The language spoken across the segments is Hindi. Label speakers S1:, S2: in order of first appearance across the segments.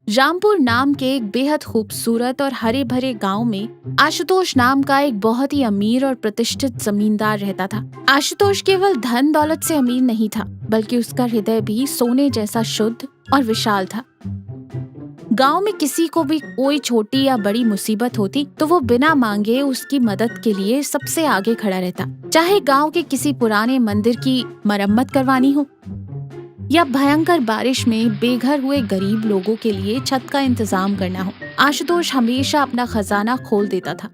S1: रामपुर नाम के एक बेहद खूबसूरत और हरे भरे गांव में आशुतोष नाम का एक बहुत ही अमीर और प्रतिष्ठित जमींदार रहता था। आशुतोष केवल धन दौलत से अमीर नहीं था, बल्कि उसका हृदय भी सोने जैसा शुद्ध और विशाल था। गांव में किसी को भी कोई छोटी या बड़ी मुसीबत होती तो वो बिना मांगे उसकी मदद के लिए सबसे आगे खड़ा रहता। चाहे गांव के किसी पुराने मंदिर की मरम्मत करवानी हो या भयंकर बारिश में बेघर हुए गरीब लोगों के लिए छत का इंतजाम करना हो, आशुतोष हमेशा अपना खजाना खोल देता था।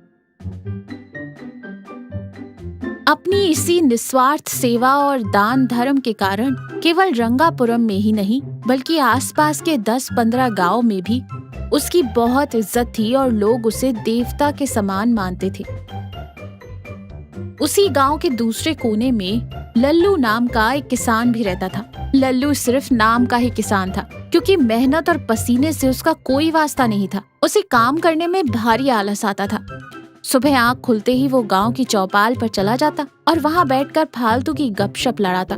S1: अपनी इसी निस्वार्थ सेवा और दान धर्म के कारण केवल रंगापुरम में ही नहीं, बल्कि आसपास के 10-15 गांव में भी उसकी बहुत इज्जत थी और लोग उसे देवता के समान मानते थे। उसी गांव के दूसरे कोने में लल्लू नाम का एक किसान भी रहता था। लल्लू सिर्फ नाम का ही किसान था, क्योंकि मेहनत और पसीने से उसका कोई वास्ता नहीं था। उसे काम करने में भारी आलस आता था। सुबह आंख खुलते ही वो गांव की चौपाल पर चला जाता और वहां बैठकर फालतू की गपशप लड़ाता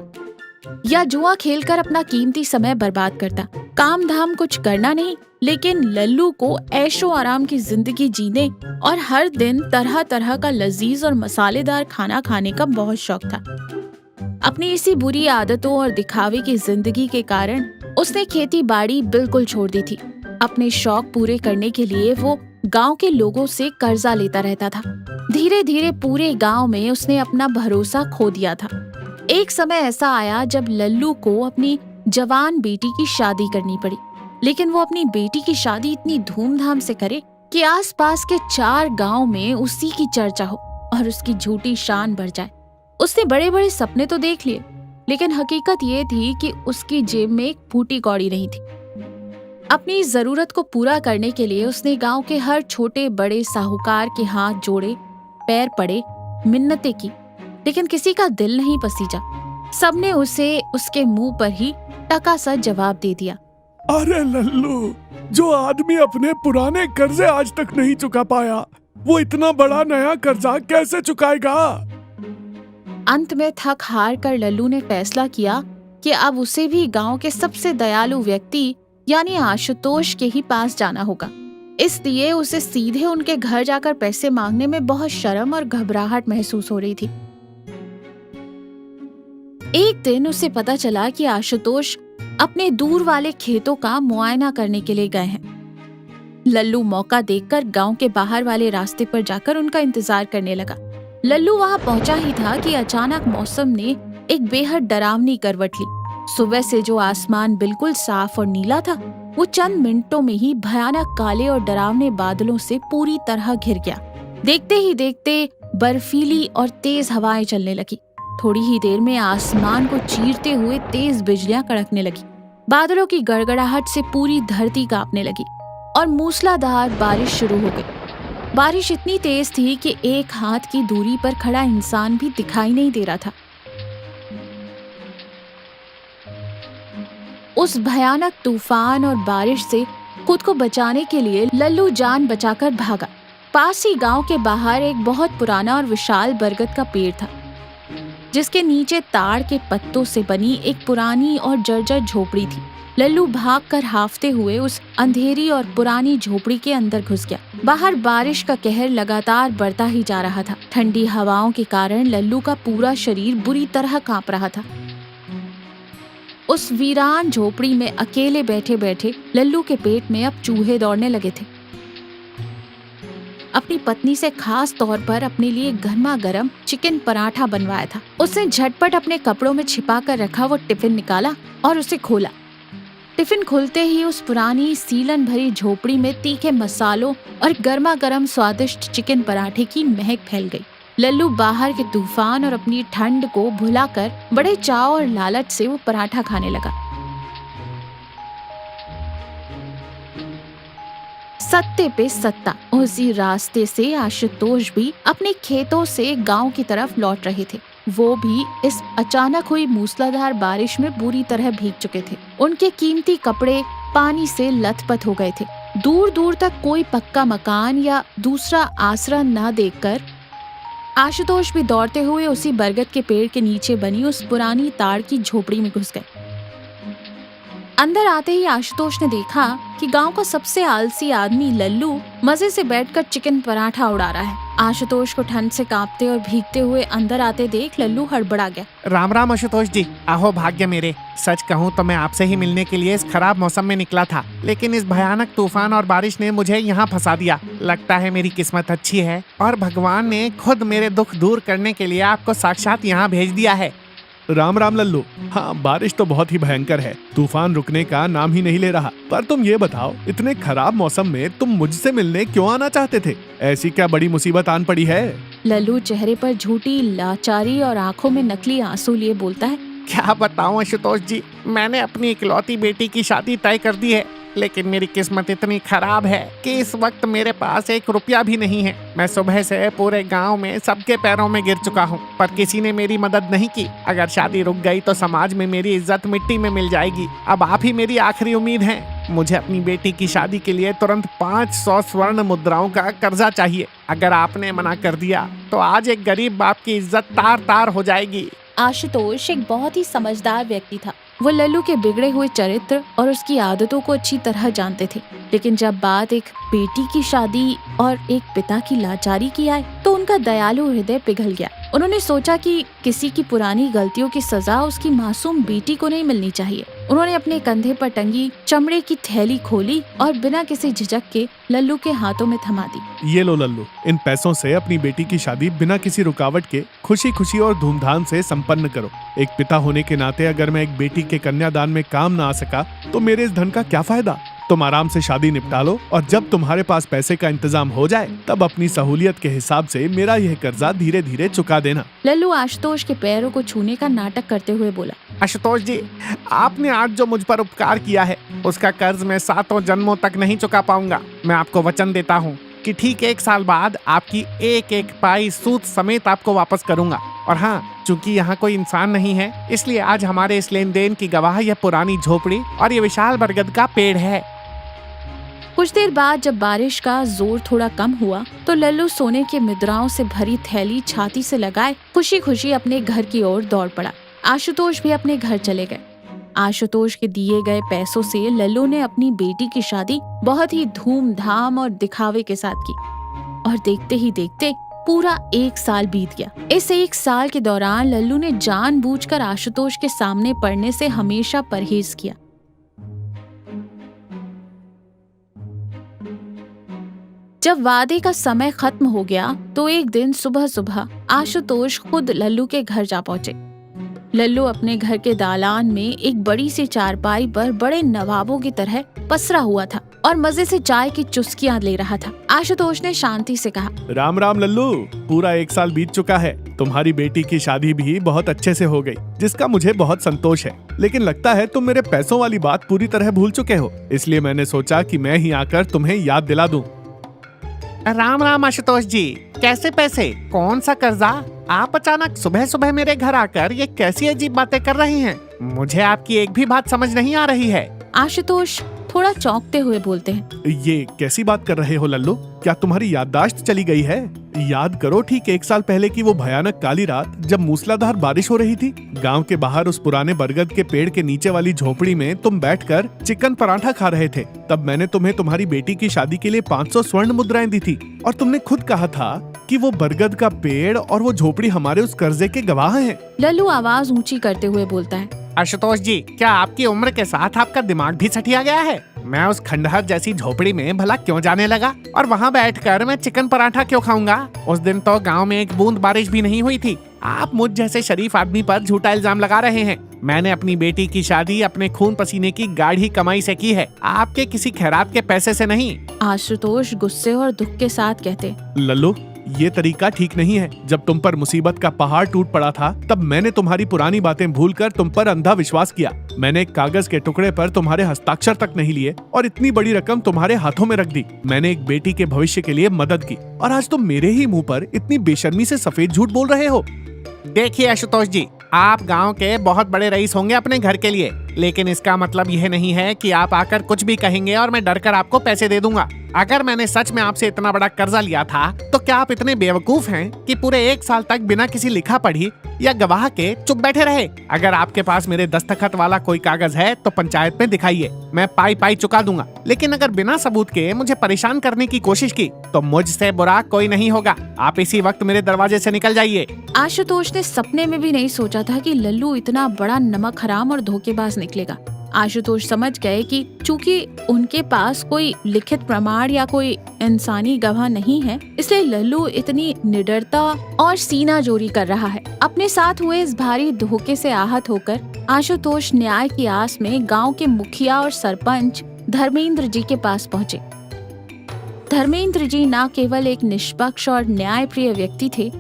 S1: या जुआ खेलकर अपना कीमती समय बर्बाद करता। काम धाम कुछ करना नहीं, लेकिन लल्लू को ऐशो आराम की जिंदगी जीने और हर दिन तरह तरह का लजीज और मसालेदार खाना खाने का बहुत शौक था। अपनी इसी बुरी आदतों और दिखावे की जिंदगी के कारण उसने खेती बाड़ी बिल्कुल छोड़ दी थी। अपने शौक पूरे करने के लिए वो गांव के लोगों से कर्जा लेता रहता था। धीरे धीरे पूरे गांव में उसने अपना भरोसा खो दिया था। एक समय ऐसा आया जब लल्लू को अपनी जवान बेटी की शादी करनी पड़ी, लेकिन वो अपनी बेटी की शादी इतनी धूमधाम से करे कि आसपास के 4 गांव में उसी की चर्चा हो और उसकी झूठी शान बढ़ जाए। उसने बड़े बड़े सपने तो देख लिए, लेकिन हकीकत ये थी कि उसकी जेब में एक फूटी कौड़ी नहीं थी। अपनी जरूरत को पूरा करने के लिए उसने गांव के हर छोटे बड़े साहूकार के हाथ जोड़े, पैर पड़े, मिन्नतें की, लेकिन किसी का दिल नहीं पसीजा। सबने उसे उसके मुंह पर ही टका सा जवाब दे दिया।
S2: अरे लल्लू, जो आदमी अपने पुराने कर्जे आज तक नहीं चुका पाया, वो इतना बड़ा नया कर्जा कैसे चुकाएगा?
S1: अंत में थक हार कर लल्लू ने फैसला किया कि अब उसे भी गांव के सबसे दयालु व्यक्ति यानी आशुतोष के ही पास जाना होगा। इसलिए उसे सीधे उनके घर जाकर पैसे मांगने में बहुत शर्म और घबराहट महसूस हो रही थी। एक दिन उसे पता चला कि आशुतोष अपने दूर वाले खेतों का मुआयना करने के लिए गए हैं। लल्लू मौका देखकर गांव के बाहर वाले रास्ते पर जाकर उनका इंतजार करने लगा। लल्लू वहां पहुंचा ही था कि अचानक मौसम ने एक बेहद डरावनी करवट ली। सुबह से जो आसमान बिल्कुल साफ और नीला था, वो चंद मिनटों में ही भयानक काले और डरावने बादलों से पूरी तरह घिर गया। देखते ही देखते बर्फीली और तेज हवाएं चलने लगी। थोड़ी ही देर में आसमान को चीरते हुए तेज बिजलियां कड़कने लगी। बादलों की गड़गड़ाहट से पूरी धरती कांपने लगी और मूसलाधार बारिश शुरू हो गई। बारिश इतनी तेज थी कि एक हाथ की दूरी पर खड़ा इंसान भी दिखाई नहीं दे रहा था। उस भयानक तूफान और बारिश से खुद को बचाने के लिए लल्लू जान बचाकर भागा। पास ही गांव के बाहर एक बहुत पुराना और विशाल बरगद का पेड़ था, जिसके नीचे ताड़ के पत्तों से बनी एक पुरानी और जर्जर झोपड़ी थी। लल्लू भागकर हांफते हुए उस अंधेरी और पुरानी झोपड़ी के अंदर घुस गया। बाहर बारिश का कहर लगातार बढ़ता ही जा रहा था। ठंडी हवाओं के कारण लल्लू का पूरा शरीर बुरी तरह कांप रहा था। उस वीरान झोपड़ी में अकेले बैठे बैठे लल्लू के पेट में अब चूहे दौड़ने लगे थे। अपनी पत्नी से खास तौर पर अपने लिए गर्मा गर्म चिकन पराठा बनवाया था। उसने झटपट अपने कपड़ों में छिपा कर रखा वो टिफिन निकाला और उसे खोला। टिफिन खुलते ही उस पुरानी सीलन भरी झोपड़ी में तीखे मसालों और गर्मा गर्म स्वादिष्ट चिकन पराठे की महक फैल गई। लल्लू बाहर के तूफान और अपनी ठंड को भुलाकर बड़े चाव और लालच से वो पराठा खाने लगा। सत्ते पे सत्ता, उसी रास्ते से आशुतोष भी अपने खेतों से गांव की तरफ लौट रहे थे। वो भी इस अचानक हुई मूसलाधार बारिश में बुरी तरह भीग चुके थे। उनके कीमती कपड़े पानी से लथपथ हो गए थे। दूर दूर तक कोई पक्का मकान या दूसरा आसरा न देखकर आशुतोष भी दौड़ते हुए उसी बरगद के पेड़ के नीचे बनी उस पुरानी ताड़ की झोपड़ी में घुस गए। अंदर आते ही आशुतोष ने देखा कि गांव का सबसे आलसी आदमी लल्लू मजे से बैठकर चिकन पराठा उड़ा रहा है। आशुतोष को ठंड से कांपते और भीगते हुए अंदर आते देख लल्लू हड़बड़ा गया।
S3: राम राम आशुतोष जी, आहो भाग्य मेरे। सच कहूँ तो मैं आपसे ही मिलने के लिए इस खराब मौसम में निकला था, लेकिन इस भयानक तूफान और बारिश ने मुझे यहाँ फंसा दिया। लगता है मेरी किस्मत अच्छी है और भगवान ने खुद मेरे दुख दूर करने के लिए आपको साक्षात यहाँ भेज दिया है।
S2: राम राम लल्लू। हाँ, बारिश तो बहुत ही भयंकर है, तूफान रुकने का नाम ही नहीं ले रहा। पर तुम ये बताओ, इतने खराब मौसम में तुम मुझसे मिलने क्यों आना चाहते थे? ऐसी क्या बड़ी मुसीबत आन पड़ी है?
S1: लल्लू चेहरे पर झूठी लाचारी और आंखों में नकली आंसू लिए बोलता है।
S3: क्या बताऊं आशुतोष जी, मैंने अपनी इकलौती बेटी की शादी तय कर दी है, लेकिन मेरी किस्मत इतनी खराब है कि इस वक्त मेरे पास 1 रुपया भी नहीं है। मैं सुबह से पूरे गांव में सबके पैरों में गिर चुका हूं, पर किसी ने मेरी मदद नहीं की। अगर शादी रुक गई तो समाज में मेरी इज्जत मिट्टी में मिल जाएगी। अब आप ही मेरी आखिरी उम्मीद हैं। मुझे अपनी बेटी की शादी के लिए तुरंत 500 स्वर्ण मुद्राओं का कर्जा चाहिए। अगर आपने मना कर दिया तो आज एक गरीब बाप की इज्जत तार तार हो जाएगी।
S1: आशुतोष एक बहुत ही समझदार व्यक्ति था। वो लल्लू के बिगड़े हुए चरित्र और उसकी आदतों को अच्छी तरह जानते थे, लेकिन जब बात एक बेटी की शादी और एक पिता की लाचारी की आए तो उनका दयालु हृदय पिघल गया। उन्होंने सोचा कि किसी की पुरानी गलतियों की सजा उसकी मासूम बेटी को नहीं मिलनी चाहिए। उन्होंने अपने कंधे पर टंगी चमड़े की थैली खोली और बिना किसी झिझक के लल्लू के हाथों में थमा दी।
S2: ये लो लल्लू, इन पैसों से अपनी बेटी की शादी बिना किसी रुकावट के खुशी खुशी और धूमधाम से संपन्न करो। एक पिता होने के नाते अगर मैं एक बेटी के कन्यादान में काम ना आ सका तो मेरे इस धन का क्या फायदा? तुम आराम से शादी निपटा लो और जब तुम्हारे पास पैसे का इंतजाम हो जाए तब अपनी सहूलियत के हिसाब से मेरा यह कर्जा धीरे धीरे चुका देना।
S1: लल्लू आशुतोष के पैरों को छूने का नाटक करते हुए बोला।
S3: आशुतोष जी, आपने आज जो मुझ पर उपकार किया है उसका कर्ज मैं 7 जन्मों तक नहीं चुका पाऊंगा। मैं आपको वचन देता हूँ कि ठीक 1 साल बाद आपकी एक पाई सूद समेत आपको वापस करूंगा। और हाँ, चूंकि यहाँ कोई इंसान नहीं है, इसलिए आज हमारे इस लेन देन की गवाह यह पुरानी झोपड़ी और ये विशाल बरगद का पेड़ है।
S1: कुछ देर बाद जब बारिश का जोर थोड़ा कम हुआ तो लल्लू सोने के मुद्राओं से भरी थैली छाती से लगाए खुशी खुशी अपने घर की ओर दौड़ पड़ा। आशुतोष भी अपने घर चले गए। आशुतोष के दिए गए पैसों से लल्लू ने अपनी बेटी की शादी बहुत ही धूमधाम और दिखावे के साथ की और देखते ही देखते पूरा 1 साल बीत गया। इस 1 साल के दौरान लल्लू ने जानबूझकर आशुतोष के सामने पड़ने से हमेशा परहेज किया। जब वादे का समय खत्म हो गया तो एक दिन सुबह सुबह आशुतोष खुद लल्लू के घर जा पहुंचे। लल्लू अपने घर के दालान में एक बड़ी सी चारपाई पर बड़े नवाबों की तरह पसरा हुआ था और मजे से चाय की चुस्कियां ले रहा था। आशुतोष ने शांति से कहा,
S2: राम राम लल्लू। पूरा 1 साल बीत चुका है। तुम्हारी बेटी की शादी भी बहुत अच्छे से हो गई, जिसका मुझे बहुत संतोष है। लेकिन लगता है तुम मेरे पैसों वाली बात पूरी तरह भूल चुके हो, इसलिए मैंने सोचा कि मैं ही आकर तुम्हें याद दिला दूं।
S3: राम राम आशुतोष जी, कैसे पैसे? कौन सा कर्जा? आप अचानक सुबह सुबह मेरे घर आकर ये कैसी अजीब बातें कर रही हैं? मुझे आपकी एक भी बात समझ नहीं आ रही है।
S1: आशुतोष थोड़ा चौंकते हुए बोलते हैं,
S2: ये कैसी बात कर रहे हो लल्लू? क्या तुम्हारी याददाश्त चली गई है? याद करो ठीक 1 साल पहले की वो भयानक काली रात जब मूसलाधार बारिश हो रही थी। गांव के बाहर उस पुराने बरगद के पेड़ के नीचे वाली झोपड़ी में तुम बैठकर चिकन पराठा खा रहे थे। तब मैंने तुम्हें तुम्हारी बेटी की शादी के लिए 500 स्वर्ण मुद्राएं दी थी और तुमने खुद कहा था कि वो बरगद का पेड़ और वो झोपड़ी हमारे उस कर्जे के गवाह हैं।
S1: लल्लू आवाज ऊंची करते हुए बोलता है,
S3: आशुतोष जी, क्या आपकी उम्र के साथ आपका दिमाग भी सठिया गया है? मैं उस खंडहर जैसी झोपड़ी में भला क्यों जाने लगा और वहाँ बैठकर मैं चिकन पराठा क्यों खाऊंगा? उस दिन तो गांव में एक बूंद बारिश भी नहीं हुई थी। आप मुझ जैसे शरीफ आदमी पर झूठा इल्जाम लगा रहे हैं। मैंने अपनी बेटी की शादी अपने खून पसीने की गाढ़ी कमाई से की है, आपके किसी खैरात के पैसे से नहीं।
S1: आशुतोष गुस्से और दुख के साथ कहते,
S2: लल्लू, ये तरीका ठीक नहीं है। जब तुम पर मुसीबत का पहाड़ टूट पड़ा था तब मैंने तुम्हारी पुरानी बातें भूलकर तुम पर अंधा विश्वास किया। मैंने एक कागज के टुकड़े पर तुम्हारे हस्ताक्षर तक नहीं लिए और इतनी बड़ी रकम तुम्हारे हाथों में रख दी। मैंने एक बेटी के भविष्य के लिए मदद की और आज तुम मेरे ही मुंह पर इतनी बेशर्मी से सफेद झूठ बोल रहे हो।
S3: देखिए आशुतोष जी, आप गांव के बहुत बड़े रईस होंगे अपने घर के लिए, लेकिन इसका मतलब यह नहीं है कि आप आकर कुछ भी कहेंगे और मैं डर कर आपको पैसे दे दूंगा। अगर मैंने सच में आपसे इतना बड़ा कर्जा लिया था तो क्या आप इतने बेवकूफ हैं कि पूरे 1 साल तक बिना किसी लिखा पढ़ी या गवाह के चुप बैठे रहे? अगर आपके पास मेरे दस्तखत वाला कोई कागज है तो पंचायत में दिखाइए, मैं पाई पाई चुका दूंगा। लेकिन अगर बिना सबूत के मुझे परेशान करने की कोशिश की तो मुझसे बुरा कोई नहीं होगा। आप इसी वक्त मेरे दरवाजे से निकल जाइए।
S1: आशुतोष ने सपने में भी नहीं सोचा था कि लल्लू इतना बड़ा नमक हराम और धोखेबाज निकलेगा। आशुतोष समझ गए कि चूंकि उनके पास कोई लिखित प्रमाण या कोई इंसानी गवाह नहीं है, इसलिए लल्लू इतनी निडरता और सीना जोरी कर रहा है। अपने साथ हुए इस भारी धोखे से आहत होकर आशुतोष न्याय की आस में गांव के मुखिया और सरपंच धर्मेंद्र जी के पास पहुंचे। धर्मेंद्र जी न केवल एक निष्पक्ष और न्यायप्रिय व्यक्ति थे,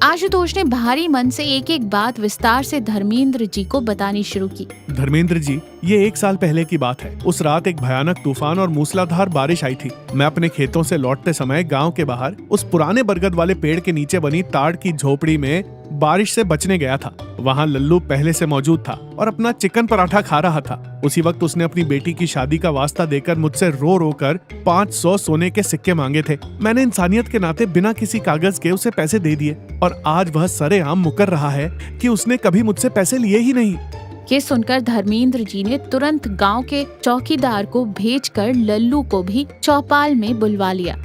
S1: आशुतोष ने भारी मन से एक एक बात विस्तार से धर्मेंद्र जी को बतानी शुरू की।
S2: धर्मेंद्र जी, ये 1 साल पहले की बात है। उस रात एक भयानक तूफान और मूसलाधार बारिश आई थी। मैं अपने खेतों से लौटते समय गांव के बाहर उस पुराने बरगद वाले पेड़ के नीचे बनी ताड़ की झोपड़ी में बारिश से बचने गया था। वहाँ लल्लू पहले से मौजूद था और अपना चिकन पराठा खा रहा था। उसी वक्त उसने अपनी बेटी की शादी का वास्ता देकर मुझसे रो रो कर 500 सोने के सिक्के मांगे थे। मैंने इंसानियत के नाते बिना किसी कागज के उसे पैसे दे दिए और आज वह सरेआम मुकर रहा है कि उसने कभी मुझसे पैसे लिए ही नहीं।
S1: ये सुनकर धर्मेंद्र जी ने तुरंत गांव के चौकीदार को भेजकर लल्लू को भी चौपाल में बुलवा लिया।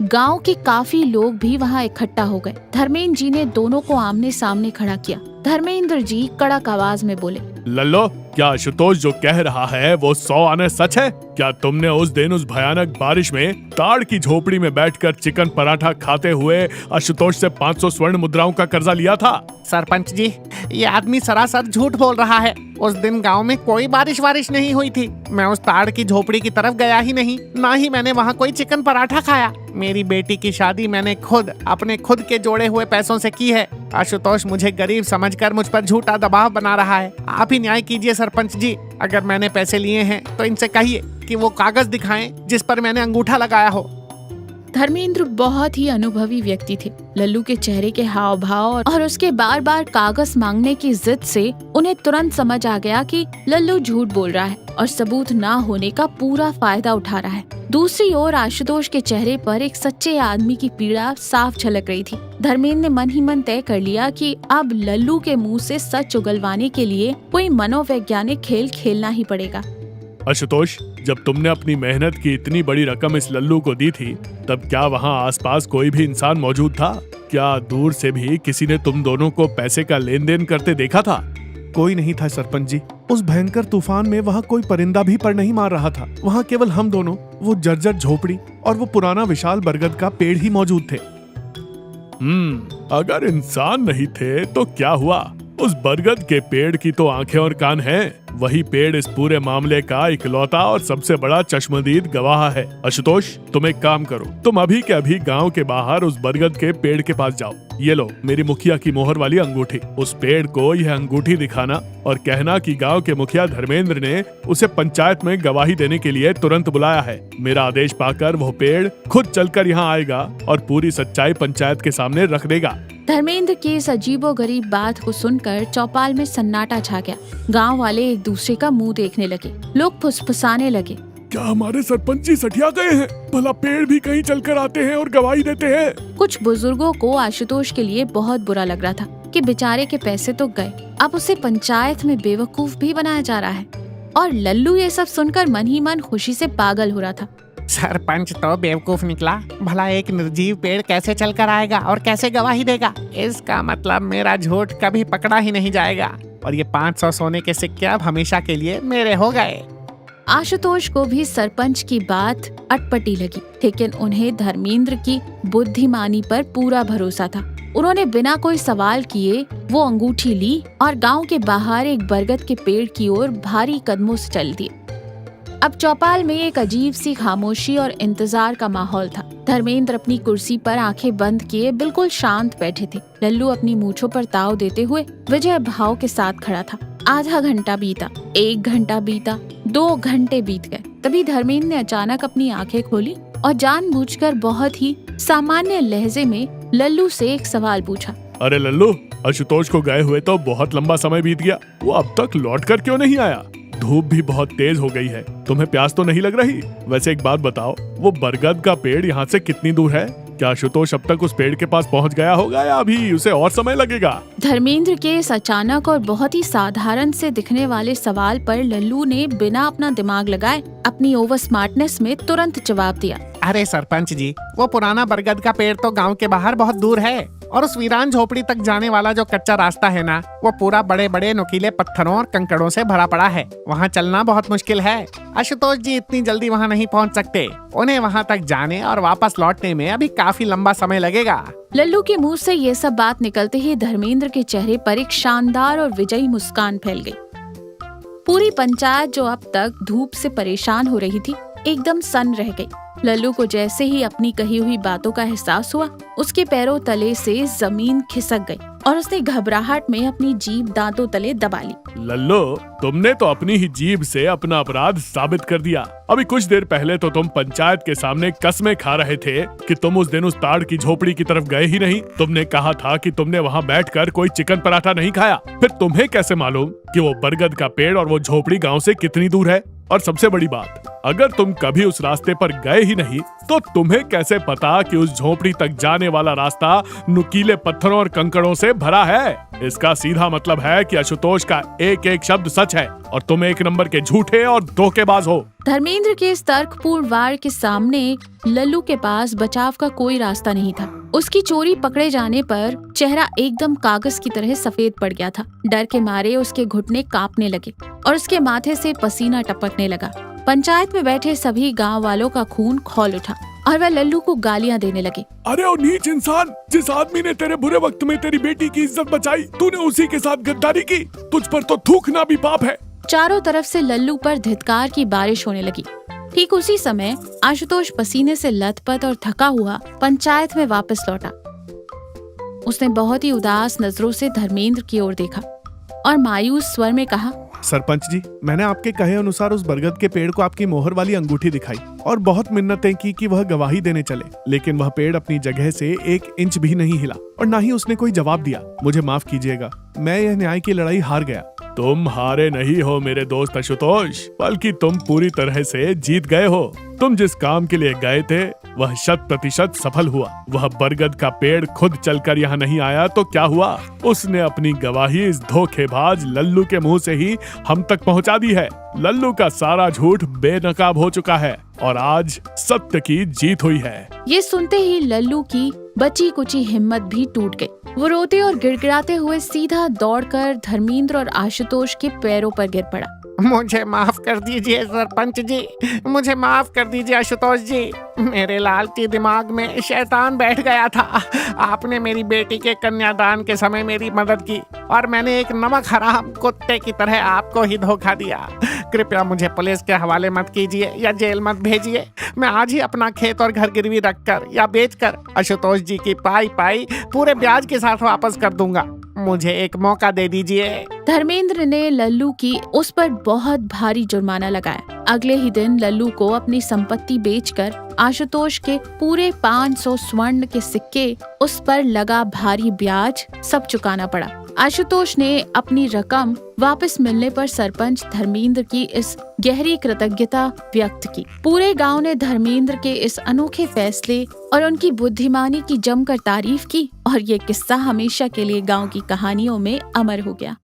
S1: गांव के काफी लोग भी वहां इकट्ठा हो गए। धर्मेंद्र जी ने दोनों को आमने सामने खड़ा किया। धर्मेंद्र जी कड़क आवाज में बोले,
S2: लल्लो, क्या आशुतोष जो कह रहा है वो 100 आने सच है? क्या तुमने उस दिन उस भयानक बारिश में ताड़ की झोपड़ी में बैठकर चिकन पराठा खाते हुए आशुतोष से 500 स्वर्ण मुद्राओं का कर्जा लिया था?
S3: सरपंच जी, ये आदमी सरासर झूठ बोल रहा है। उस दिन गांव में कोई बारिश नहीं हुई थी। मैं उस ताड़ की झोपड़ी की तरफ गया ही नहीं, ना ही मैंने वहाँ कोई चिकन पराठा खाया। मेरी बेटी की शादी मैंने खुद अपने खुद के जोड़े हुए पैसों से की है। आशुतोष मुझे गरीब समझकर मुझ पर झूठा दबाव बना रहा है। आप ही न्याय कीजिए सरपंच जी। अगर मैंने पैसे लिए हैं तो इनसे कहिए कि वो कागज दिखाएं जिस पर मैंने अंगूठा लगाया हो।
S1: धर्मेंद्र बहुत ही अनुभवी व्यक्ति थे। लल्लू के चेहरे के हाव भाव और उसके बार बार कागज मांगने की जिद से उन्हें तुरंत समझ आ गया कि लल्लू झूठ बोल रहा है और सबूत ना होने का पूरा फायदा उठा रहा है। दूसरी ओर आशुतोष के चेहरे पर एक सच्चे आदमी की पीड़ा साफ झलक रही थी। धर्मेंद्र ने मन ही मन तय कर लिया कि अब लल्लू के मुंह से सच उगलवाने के लिए कोई मनोवैज्ञानिक खेल खेलना ही पड़ेगा।
S2: आशुतोष, जब तुमने अपनी मेहनत की इतनी बड़ी रकम इस लल्लू को दी थी, तब क्या वहाँ आसपास कोई भी इंसान मौजूद था? क्या दूर से भी किसी ने तुम दोनों को पैसे का लेन देन करते देखा था? कोई नहीं था सरपंच जी। उस भयंकर तूफान में वहाँ कोई परिंदा भी पर नहीं मार रहा था। वहाँ केवल हम दोनों, वो जर्जर झोपड़ी और वो पुराना विशाल बरगद का पेड़ ही मौजूद थे। अगर इंसान नहीं थे तो क्या हुआ? उस बरगद के पेड़ की तो आंखें और कान हैं। वही पेड़ इस पूरे मामले का इकलौता और सबसे बड़ा चश्मदीद गवाह है। आशुतोष, तुम एक काम करो, तुम अभी के अभी गांव के बाहर उस बरगद के पेड़ के पास जाओ। ये लो मेरी मुखिया की मोहर वाली अंगूठी। उस पेड़ को यह अंगूठी दिखाना और कहना कि गांव के मुखिया धर्मेंद्र ने उसे पंचायत में गवाही देने के लिए तुरंत बुलाया है। मेरा आदेश पाकर वो पेड़ खुद चलकर यहाँ आएगा और पूरी सच्चाई पंचायत के सामने रख देगा।
S1: धर्मेंद्र की इस अजीबोगरीब बात को सुनकर चौपाल में सन्नाटा छा गया। गांव वाले एक दूसरे का मुंह देखने लगे। लोग फुसफुसाने लगे,
S2: क्या हमारे सरपंच जी सठिया गए हैं? भला पेड़ भी कहीं चलकर आते हैं और गवाही देते हैं।
S1: कुछ बुजुर्गों को आशुतोष के लिए बहुत बुरा लग रहा था कि बेचारे के पैसे तो गए, अब उसे पंचायत में बेवकूफ भी बनाया जा रहा है। और लल्लू ये सब सुनकर मन ही मन खुशी से पागल हो रहा था।
S3: सरपंच तो बेवकूफ निकला। भला एक निर्जीव पेड़ कैसे चलकर आएगा और कैसे गवाही देगा? इसका मतलब मेरा झूठ कभी पकड़ा ही नहीं जाएगा और ये 500 सोने के सिक्के अब हमेशा के लिए मेरे हो गए।
S1: आशुतोष को भी सरपंच की बात अटपटी लगी, लेकिन उन्हें धर्मेंद्र की बुद्धिमानी पर पूरा भरोसा था। उन्होंने बिना कोई सवाल किए वो अंगूठी ली और गांव के बाहर एक बरगद के पेड़ की ओर भारी कदमों से चल दिए। अब चौपाल में एक अजीब सी खामोशी और इंतजार का माहौल था। धर्मेंद्र अपनी कुर्सी पर आंखें बंद किए बिल्कुल शांत बैठे थे। लल्लू अपनी मूंछों पर ताव देते हुए विजय भाव के साथ खड़ा था। आधा घंटा बीता, 1 घंटा बीता, 2 घंटे बीत गए। तभी धर्मेंद्र ने अचानक अपनी आंखें खोली और जानबूझकर बहुत ही सामान्य लहजे में लल्लू से एक सवाल पूछा।
S2: अरे लल्लू, आशुतोष को गए हुए तो बहुत लंबा समय बीत गया, वो अब तक लौट कर क्यों नहीं आया? धूप भी बहुत तेज हो गई है, तुम्हें प्यास तो नहीं लग रही? वैसे एक बात बताओ, वो बरगद का पेड़ यहाँ से कितनी दूर है? क्या आशुतोष अब तक उस पेड़ के पास पहुँच गया होगा या अभी उसे और समय लगेगा?
S1: धर्मेंद्र के इस अचानक और बहुत ही साधारण से दिखने वाले सवाल पर लल्लू ने बिना अपना दिमाग लगाए अपनी ओवर स्मार्टनेस में तुरंत जवाब दिया।
S3: अरे सरपंच जी, वो पुराना बरगद का पेड़ तो गांव के बाहर बहुत दूर है और उस वीरान झोपड़ी तक जाने वाला जो कच्चा रास्ता है ना, वो पूरा बड़े बड़े नुकीले पत्थरों और कंकड़ों से भरा पड़ा है। वहाँ चलना बहुत मुश्किल है। आशुतोष जी इतनी जल्दी वहाँ नहीं पहुँच सकते। उन्हें वहाँ तक जाने और वापस लौटने में अभी काफी लंबा समय लगेगा।
S1: लल्लू के मुंह से ये सब बात निकलते ही धर्मेंद्र के चेहरे पर एक शानदार और विजयी मुस्कान फैल गई। पूरी पंचायत जो अब तक धूप से परेशान हो रही थी, एकदम सन्न रह गई। लल्लू को जैसे ही अपनी कही हुई बातों का एहसास हुआ, उसके पैरों तले से जमीन खिसक गई और उसने घबराहट में अपनी जीभ दांतों तले दबा ली।
S2: लल्लो, तुमने तो अपनी ही जीभ से अपना अपराध साबित कर दिया। अभी कुछ देर पहले तो तुम पंचायत के सामने कस्में खा रहे थे कि तुम उस दिन उस ताड़ की झोपड़ी की तरफ गए ही नहीं। तुमने कहा था कि तुमने वहाँ बैठकर कोई चिकन पराठा नहीं खाया। फिर तुम्हें कैसे मालूम कि वो बरगद का पेड़ और वो झोपड़ी गाँव से कितनी दूर है? और सबसे बड़ी बात, अगर तुम कभी उस रास्ते पर गए ही नहीं तो तुम्हें कैसे पता कि उस झोपड़ी तक जाने वाला रास्ता नुकीले पत्थरों और कंकड़ों से भरा है? इसका सीधा मतलब है कि आशुतोष का एक एक शब्द सच है और तुम एक नंबर के झूठे और धोखेबाज हो।
S1: धर्मेंद्र के इस तर्कपूर्ण वार के सामने लल्लू के पास बचाव का कोई रास्ता नहीं था। उसकी चोरी पकड़े जाने पर चेहरा एकदम कागज की तरह सफेद पड़ गया था। डर के मारे उसके घुटने कांपने लगे और उसके माथे से पसीना टपकने लगा। पंचायत में बैठे सभी गांव वालों का खून खौल उठा और वह लल्लू को गालियां देने लगे।
S2: अरे ओ नीच इंसान, जिस आदमी ने तेरे बुरे वक्त में तेरी बेटी की इज्जत बचाई, तूने उसी के साथ गद्दारी की। तुझ पर तो थूकना भी पाप है।
S1: चारों तरफ से लल्लू पर धिक्कार की बारिश होने लगी। ठीक उसी समय आशुतोष पसीने से लथपथ और थका हुआ पंचायत में वापस लौटा। उसने बहुत ही उदास नजरों से धर्मेंद्र की ओर देखा और मायूस स्वर में कहा,
S2: सरपंच जी, मैंने आपके कहे अनुसार उस बरगद के पेड़ को आपकी मोहर वाली अंगूठी दिखाई और बहुत मिन्नतें की कि वह गवाही देने चले, लेकिन वह पेड़ अपनी जगह से 1 इंच भी नहीं हिला और ना ही उसने कोई जवाब दिया। मुझे माफ कीजिएगा, मैं यह न्याय की लड़ाई हार गया। तुम हारे नहीं हो मेरे दोस्त आशुतोष, बल्कि तुम पूरी तरह से जीत गए हो। तुम जिस काम के लिए गए थे वह 100% सफल हुआ। वह बरगद का पेड़ खुद चलकर यहाँ नहीं आया तो क्या हुआ? उसने अपनी गवाही इस धोखेबाज लल्लू के मुंह से ही हम तक पहुँचा दी है। लल्लू का सारा झूठ बेनकाब हो चुका है और आज सत्य की जीत हुई है।
S1: ये सुनते ही लल्लू की बची कुची हिम्मत भी टूट गई। वो रोते और गिड़गिड़ाते हुए सीधा दौड़कर धर्मेंद्र और आशुतोष के पैरों पर गिर पड़ा।
S3: मुझे माफ कर दीजिए सरपंच जी, मुझे माफ कर दीजिए आशुतोष जी। मेरे लालची दिमाग में शैतान बैठ गया था। आपने मेरी बेटी के कन्यादान के समय मेरी मदद की और मैंने एक नमक हराम कुत्ते की तरह आपको ही धोखा दिया। कृपया मुझे पुलिस के हवाले मत कीजिए या जेल मत भेजिए। मैं आज ही अपना खेत और घर गिरवी रखकर या बेचकर आशुतोष जी की पाई पूरे ब्याज के साथ वापस कर दूंगा। मुझे एक मौका दे दीजिए।
S1: धर्मेंद्र ने लल्लू की उस पर बहुत भारी जुर्माना लगाया। अगले ही दिन लल्लू को अपनी संपत्ति बेचकर आशुतोष के पूरे 500 स्वर्ण के सिक्के, उस पर लगा भारी ब्याज सब चुकाना पड़ा। आशुतोष ने अपनी रकम वापस मिलने पर सरपंच धर्मेंद्र की इस गहरी कृतज्ञता व्यक्त की। पूरे गांव ने धर्मेंद्र के इस अनोखे फैसले और उनकी बुद्धिमानी की जमकर तारीफ की और ये किस्सा हमेशा के लिए गांव की कहानियों में अमर हो गया।